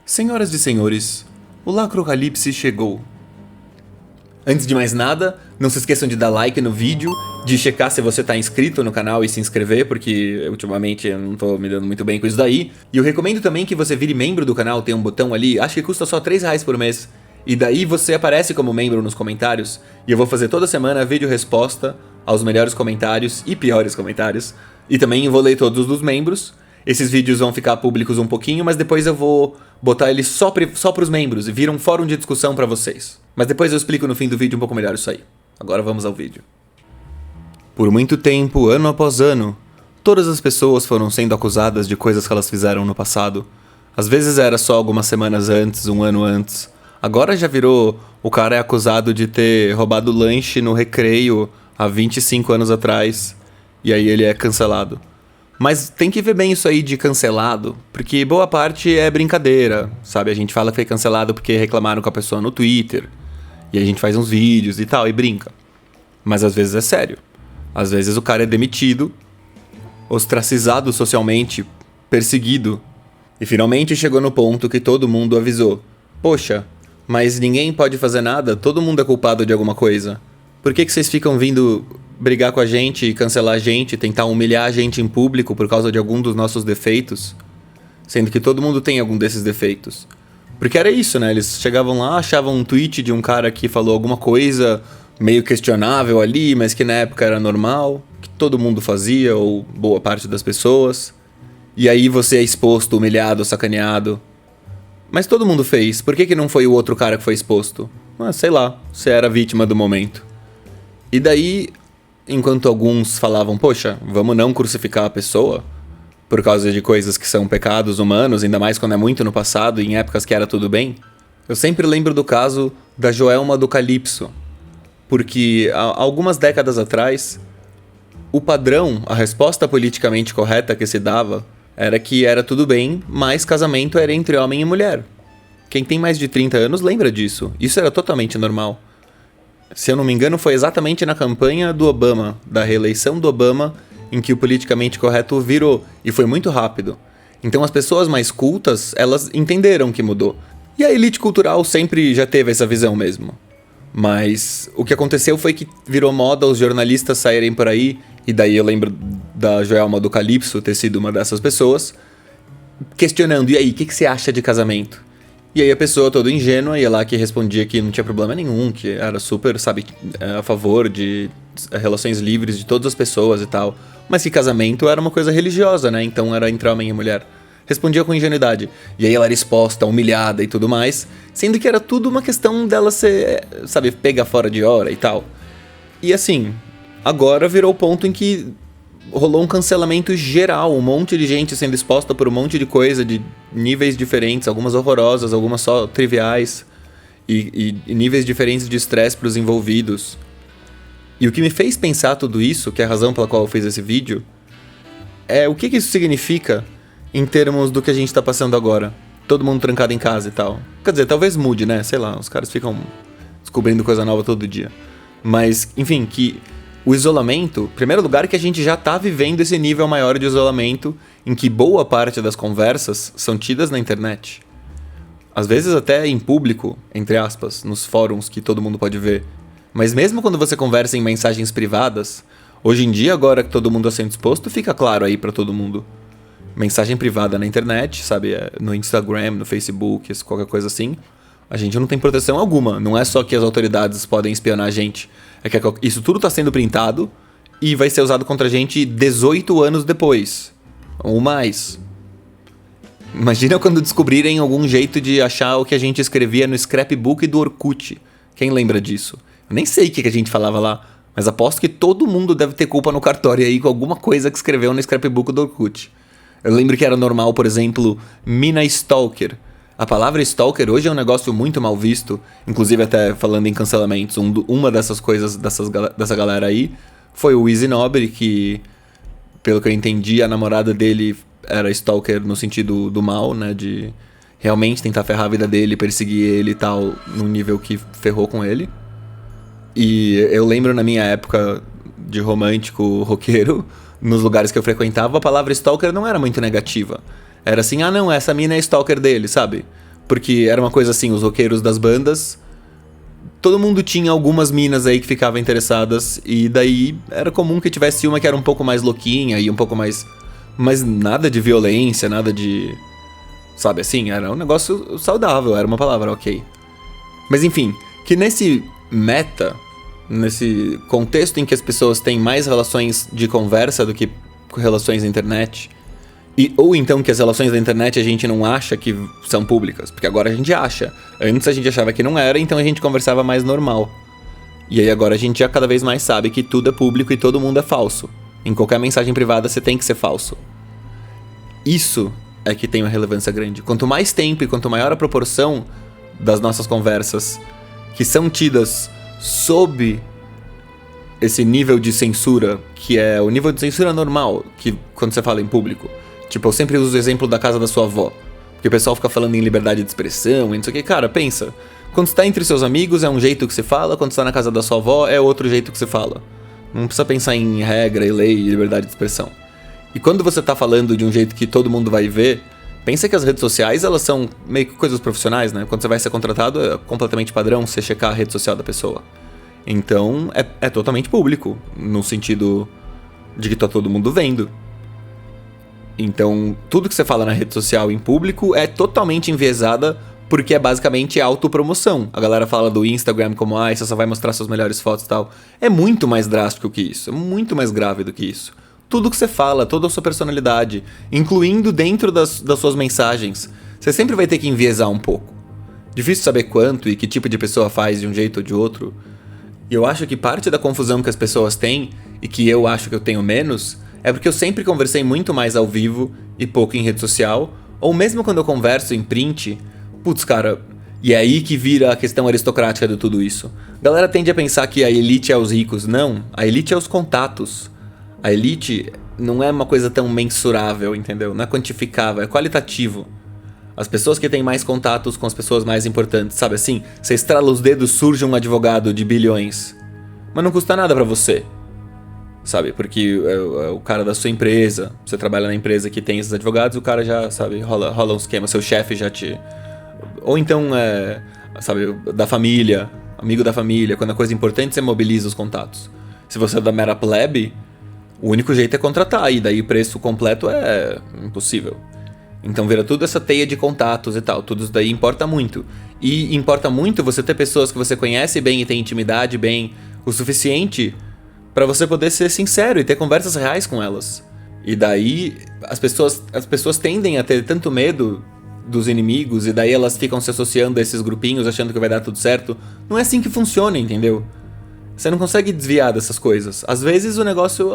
Senhoras e senhores, o Lacrocalipse chegou. Antes de mais nada, não se esqueçam de dar like no vídeo, de checar se você tá inscrito no canal e se inscrever, porque ultimamente eu não tô me dando muito bem com isso daí. E eu recomendo também que você vire membro do canal, tem um botão ali, acho que custa só R$3 por mês. E daí você aparece como membro nos comentários, e eu vou fazer toda semana vídeo resposta aos melhores comentários e piores comentários. E também vou ler todos os membros. Esses vídeos vão ficar públicos um pouquinho, mas depois eu vou botar eles só pros membros e vira um fórum de discussão pra vocês. Mas depois eu explico no fim do vídeo um pouco melhor isso aí. Agora vamos ao vídeo. Por muito tempo, ano após ano, todas as pessoas foram sendo acusadas de coisas que elas fizeram no passado. Às vezes era só algumas semanas antes, um ano antes. Agora já virou, o cara é acusado de ter roubado lanche no recreio há 25 anos atrás, e aí ele é cancelado. Mas tem que ver bem isso aí de cancelado, porque boa parte é brincadeira, sabe? A gente fala que foi cancelado porque reclamaram com a pessoa no Twitter, e a gente faz uns vídeos e tal, e brinca. Mas às vezes é sério. Às vezes o cara é demitido, ostracizado socialmente, perseguido. E finalmente chegou no ponto que todo mundo avisou. Poxa, mas ninguém pode fazer nada, todo mundo é culpado de alguma coisa. Por que vocês ficam vindo brigar com a gente, cancelar a gente, tentar humilhar a gente em público por causa de algum dos nossos defeitos? Sendo que todo mundo tem algum desses defeitos. Porque era isso, né? Eles chegavam lá, achavam um tweet de um cara que falou alguma coisa meio questionável ali, mas que na época era normal, que todo mundo fazia, ou boa parte das pessoas. E aí você é exposto, humilhado, sacaneado. Mas todo mundo fez, por que não foi o outro cara que foi exposto? Sei lá, você era vítima do momento. E daí, enquanto alguns falavam, poxa, vamos não crucificar a pessoa por causa de coisas que são pecados humanos, ainda mais quando é muito no passado, em épocas que era tudo bem, eu sempre lembro do caso da Joelma do Calypso, porque há algumas décadas atrás, o padrão, a resposta politicamente correta que se dava era que era tudo bem, mas casamento era entre homem e mulher. Quem tem mais de 30 anos lembra disso, isso era totalmente normal. Se eu não me engano, foi exatamente na campanha do Obama, da reeleição do Obama, em que o politicamente correto virou, e foi muito rápido. Então as pessoas mais cultas, elas entenderam que mudou. E a elite cultural sempre já teve essa visão mesmo. Mas o que aconteceu foi que virou moda os jornalistas saírem por aí, e daí eu lembro da Joelma do Calypso ter sido uma dessas pessoas, questionando, e aí, o que você acha de casamento? E aí a pessoa toda ingênua ia lá que respondia que não tinha problema nenhum, que era super, sabe, a favor de relações livres de todas as pessoas e tal. Mas que casamento era uma coisa religiosa, né? Então era entre homem e mulher. Respondia com ingenuidade. E aí ela era exposta, humilhada e tudo mais, sendo que era tudo uma questão dela ser, sabe, pega fora de hora e tal. E assim, agora virou o ponto em que rolou um cancelamento geral, um monte de gente sendo exposta por um monte de coisa de níveis diferentes, algumas horrorosas, algumas só triviais, e níveis diferentes de estresse para os envolvidos. E o que me fez pensar tudo isso, que é a razão pela qual eu fiz esse vídeo, é o que isso significa em termos do que a gente tá passando agora. Todo mundo trancado em casa e tal. Quer dizer, talvez mude, né? Sei lá, os caras ficam descobrindo coisa nova todo dia. Mas, enfim, que o isolamento, em primeiro lugar, que a gente já tá vivendo esse nível maior de isolamento, em que boa parte das conversas são tidas na internet. Às vezes até em público, entre aspas, nos fóruns que todo mundo pode ver. Mas mesmo quando você conversa em mensagens privadas, hoje em dia, agora que todo mundo está sendo exposto, fica claro aí pra todo mundo. Mensagem privada na internet, sabe, no Instagram, no Facebook, qualquer coisa assim, a gente não tem proteção alguma. Não é só que as autoridades podem espionar a gente, é que isso tudo tá sendo printado e vai ser usado contra a gente 18 anos depois, ou mais. Imagina quando descobrirem algum jeito de achar o que a gente escrevia no scrapbook do Orkut. Quem lembra disso? Eu nem sei o que a gente falava lá, mas aposto que todo mundo deve ter culpa no cartório aí com alguma coisa que escreveu no scrapbook do Orkut. Eu lembro que era normal, por exemplo, mina stalker. A palavra stalker hoje é um negócio muito mal visto, inclusive até falando em cancelamentos. Uma dessas coisas, dessa galera aí, foi o Easy Nobre, que, pelo que eu entendi, a namorada dele era stalker no sentido do mal, né? De realmente tentar ferrar a vida dele, perseguir ele e tal, num nível que ferrou com ele. E eu lembro na minha época de romântico roqueiro, nos lugares que eu frequentava, a palavra stalker não era muito negativa. Era assim, ah não, essa mina é stalker dele, sabe? Porque era uma coisa assim, os roqueiros das bandas, todo mundo tinha algumas minas aí que ficavam interessadas, e daí era comum que tivesse uma que era um pouco mais louquinha e um pouco mais... Mas nada de violência, nada de... Sabe assim, era um negócio saudável, era uma palavra, ok. Mas enfim, que nesse contexto em que as pessoas têm mais relações de conversa do que relações na internet, ou então que as relações da internet a gente não acha que são públicas, porque agora a gente acha. Antes a gente achava que não era, então a gente conversava mais normal. E aí agora a gente já cada vez mais sabe que tudo é público e todo mundo é falso. Em qualquer mensagem privada você tem que ser falso. Isso é que tem uma relevância grande. Quanto mais tempo e quanto maior a proporção das nossas conversas que são tidas sob esse nível de censura, que é o nível de censura normal, que quando você fala em público. Tipo, eu sempre uso o exemplo da casa da sua avó, porque o pessoal fica falando em liberdade de expressão e não sei o que. Cara, pensa, quando você tá entre seus amigos é um jeito que você fala, quando você tá na casa da sua avó é outro jeito que você fala. Não precisa pensar em regra e lei e liberdade de expressão. E quando você tá falando de um jeito que todo mundo vai ver, pensa que as redes sociais, elas são meio que coisas profissionais, né? Quando você vai ser contratado, é completamente padrão você checar a rede social da pessoa. Então, é totalmente público, no sentido de que tá todo mundo vendo. Então, tudo que você fala na rede social em público é totalmente enviesada, porque é basicamente autopromoção. A galera fala do Instagram como, você só vai mostrar suas melhores fotos e tal. É muito mais drástico que isso, é muito mais grave do que isso. Tudo que você fala, toda a sua personalidade, incluindo dentro das suas mensagens, você sempre vai ter que enviesar um pouco. Difícil saber quanto e que tipo de pessoa faz de um jeito ou de outro. E eu acho que parte da confusão que as pessoas têm, e que eu acho que eu tenho menos, é porque eu sempre conversei muito mais ao vivo e pouco em rede social, ou mesmo quando eu converso em print, putz, cara, e é aí que vira a questão aristocrática de tudo isso. A galera tende a pensar que a elite é os ricos. Não, a elite é os contatos. A elite não é uma coisa tão mensurável, entendeu? Não é quantificável, é qualitativo. As pessoas que têm mais contatos com as pessoas mais importantes, sabe assim? Você estrala os dedos, surge um advogado de bilhões. Mas não custa nada pra você. Sabe? Porque é o cara da sua empresa. Você trabalha na empresa que tem esses advogados, o cara já, sabe, rola um esquema. Seu chefe já te... Ou então, sabe, da família, amigo da família. Quando é coisa importante, você mobiliza os contatos. Se você é da mera plebe, o único jeito é contratar. E daí o preço completo é impossível. Então vira tudo essa teia de contatos e tal, tudo isso daí importa muito. E importa muito você ter pessoas que você conhece bem e tem intimidade bem o suficiente pra você poder ser sincero e ter conversas reais com elas. E daí as pessoas tendem a ter tanto medo dos inimigos e daí elas ficam se associando a esses grupinhos achando que vai dar tudo certo. Não é assim que funciona, entendeu? Você não consegue desviar dessas coisas. Às vezes o negócio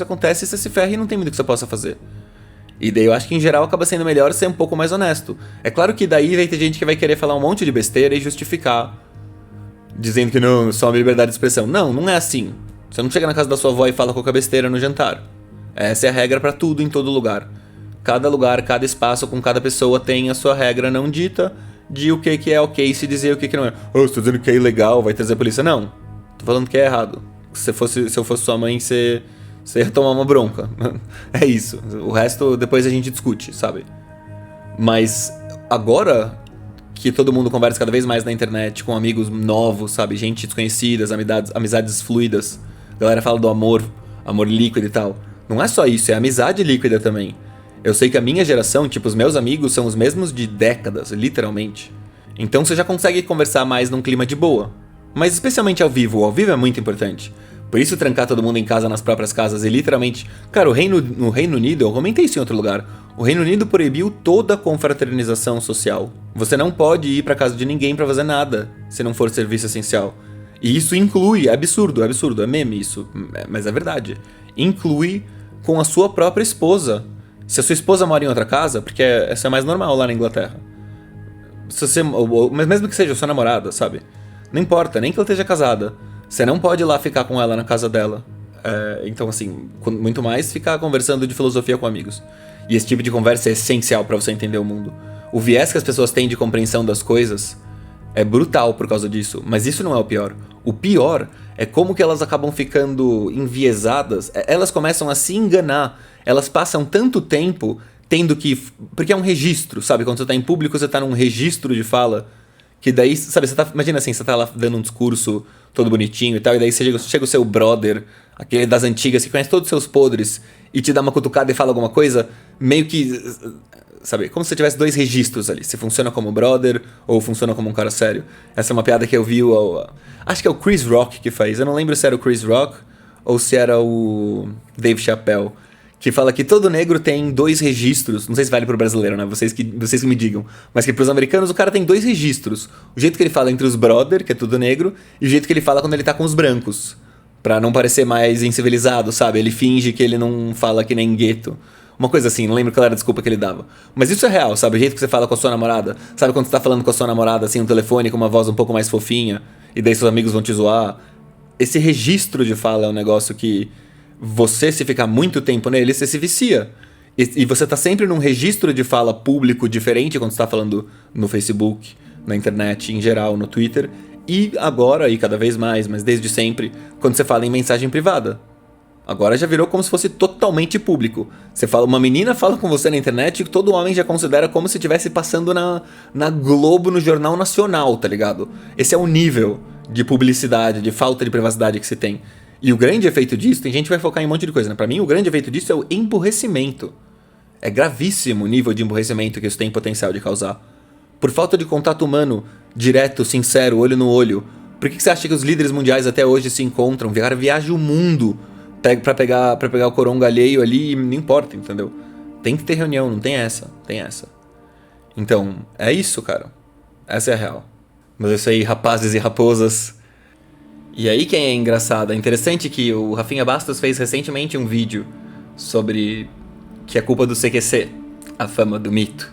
acontece e você se ferra e não tem muito que você possa fazer. E daí eu acho que em geral acaba sendo melhor ser um pouco mais honesto. É claro que daí vai ter gente que vai querer falar um monte de besteira e justificar, dizendo que não, só uma liberdade de expressão. Não, não é assim. Você não chega na casa da sua avó e fala qualquer besteira no jantar. Essa é a regra pra tudo em todo lugar. Cada lugar, cada espaço com cada pessoa tem a sua regra não dita de o que é ok se dizer o que não é. Você tá dizendo que é ilegal, vai trazer a polícia. Não, tô falando que é errado. Se eu fosse sua mãe, você ia tomar uma bronca. É isso. O resto depois a gente discute, sabe? Mas agora que todo mundo conversa cada vez mais na internet com amigos novos, sabe? Gente desconhecidas, amizades fluidas. A galera fala do amor líquido e tal. Não é só isso, é amizade líquida também. Eu sei que a minha geração, tipo, os meus amigos são os mesmos de décadas, literalmente. Então você já consegue conversar mais num clima de boa. Mas especialmente ao vivo. O ao vivo é muito importante. Por isso trancar todo mundo em casa nas próprias casas e literalmente... Cara, no Reino Unido, eu comentei isso em outro lugar, o Reino Unido proibiu toda a confraternização social. Você não pode ir pra casa de ninguém pra fazer nada, se não for serviço essencial. E isso inclui, é absurdo, é meme isso, mas é verdade. Inclui com a sua própria esposa. Se a sua esposa mora em outra casa, porque isso é mais normal lá na Inglaterra. Mas mesmo que seja sua namorada, sabe? Não importa, nem que ela esteja casada. Você não pode ir lá ficar com ela na casa dela. Então, assim, muito mais ficar conversando de filosofia com amigos. E esse tipo de conversa é essencial pra você entender o mundo. O viés que as pessoas têm de compreensão das coisas é brutal por causa disso. Mas isso não é o pior. O pior é como que elas acabam ficando enviesadas. Elas começam a se enganar. Elas passam tanto tempo tendo que... Porque é um registro, sabe? Quando você tá em público, você tá num registro de fala, que daí, sabe, imagina assim, você tá lá dando um discurso todo bonitinho e tal, e daí chega o seu brother, aquele das antigas, que conhece todos os seus podres, e te dá uma cutucada e fala alguma coisa, meio que... Sabe, como se você tivesse dois registros ali. Se funciona como brother ou funciona como um cara sério. Essa é uma piada que eu vi acho que é o Chris Rock que faz. Eu não lembro se era o Chris Rock ou se era o Dave Chappelle. Que fala que todo negro tem dois registros. Não sei se vale pro brasileiro, né? Vocês que me digam. Mas que pros americanos o cara tem dois registros. O jeito que ele fala entre os brother, que é tudo negro, e o jeito que ele fala quando ele tá com os brancos. Pra não parecer mais incivilizado, sabe? Ele finge que ele não fala que nem gueto. Uma coisa assim, não lembro qual era a desculpa que ele dava. Mas isso é real, sabe? O jeito que você fala com a sua namorada. Sabe quando você tá falando com a sua namorada, assim, no telefone, com uma voz um pouco mais fofinha, e daí seus amigos vão te zoar? Esse registro de fala é um negócio que você, se ficar muito tempo nele, você se vicia. E você tá sempre num registro de fala público diferente quando você tá falando no Facebook, na internet, em geral, no Twitter. E agora, e cada vez mais, mas desde sempre, quando você fala em mensagem privada. Agora já virou como se fosse totalmente público. Você fala, uma menina fala com você na internet e todo homem já considera como se estivesse passando na Globo, no Jornal Nacional, tá ligado? Esse é o nível de publicidade, de falta de privacidade que se tem. E o grande efeito disso, tem gente que vai focar em um monte de coisa, né? Pra mim, o grande efeito disso é o emburrecimento. É gravíssimo o nível de emburrecimento que isso tem potencial de causar. Por falta de contato humano, direto, sincero, olho no olho. Por que você acha que os líderes mundiais até hoje se encontram? O cara viaja o mundo pra pegar o coronga alheio ali, não importa, entendeu? Tem que ter reunião, não tem essa, Então, é isso, cara. Essa é a real. Mas é isso aí, rapazes e raposas. E aí quem é engraçado, é interessante que o Rafinha Bastos fez recentemente um vídeo sobre que é culpa do CQC, a fama do mito.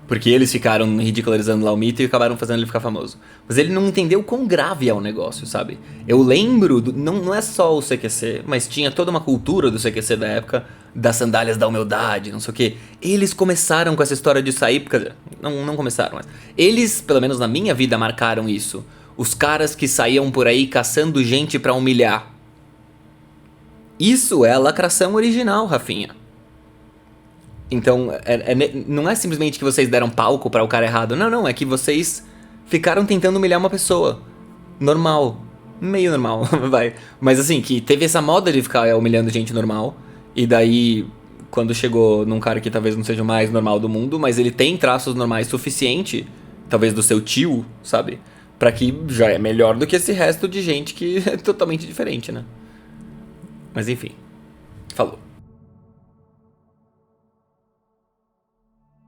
Porque eles ficaram ridicularizando lá o mito e acabaram fazendo ele ficar famoso. Mas ele não entendeu quão grave é o negócio, sabe? Eu lembro, não é só o CQC, mas tinha toda uma cultura do CQC da época, das sandálias da humildade, não sei o quê. Eles começaram com essa história de sair, quer dizer, não começaram, mas... Eles, pelo menos na minha vida, marcaram isso. Os caras que saíam por aí caçando gente pra humilhar. Isso é a lacração original, Rafinha. Então, não é simplesmente que vocês deram palco para o cara errado. Não, é que vocês ficaram tentando humilhar uma pessoa. Normal. Meio normal, vai. Mas assim, que teve essa moda de ficar humilhando gente normal. E daí, quando chegou num cara que talvez não seja o mais normal do mundo, mas ele tem traços normais suficiente, talvez do seu tio, sabe? Pra que já é melhor do que esse resto de gente que é totalmente diferente, né? Mas enfim. Falou.